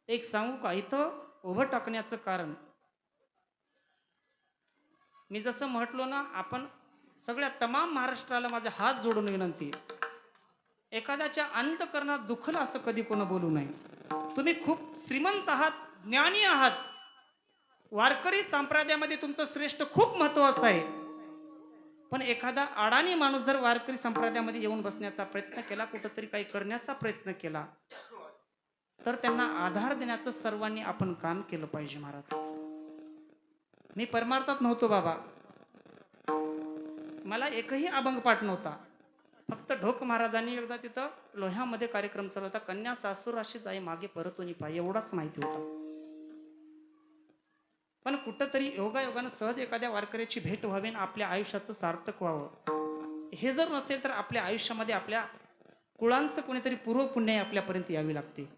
एक सांगू का इथं उभं टाकण्याचं कारण मी जसं म्हटलो ना, आपण सगळ्या तमाम महाराष्ट्राला माझे हात जोडून विनंती आहे. एखाद्याच्या अंतःकरणात दुखलं असं कधी कोण बोलू नये. तुम्ही खूप श्रीमंत आहात, ज्ञानी आहात. वारकरी संप्रदायामध्ये तुमचं श्रेष्ठ खूप महत्वाचं आहे. पण एखादा अडाणी माणूस जर वारकरी संप्रदायामध्ये येऊन बसण्याचा प्रयत्न केला, कुठेतरी काही करण्याचा प्रयत्न केला, तर त्यांना आधार देण्याचं सर्वांनी आपण काम केलं पाहिजे महाराज. मी परमार्थात नव्हतो बाबा. मला एकही अभंग पाठ नव्हता. फक्त ढोक महाराजांनी एकदा तिथं लोह्यामध्ये कार्यक्रम चालू होता. कन्या सासूराशी जाई मागे परतून पाय एवढाच माहिती होता. पण कुठंतरी योगायोगानं सहज एखाद्या वारकऱ्याची भेट व्हावी आणि आपल्या आयुष्याचं सार्थक व्हावं. हे जर नसेल तर आपल्या आयुष्यामध्ये आपल्या कुळांचं कोणीतरी पूर्व पुण्य आपल्यापर्यंत यावी लागते.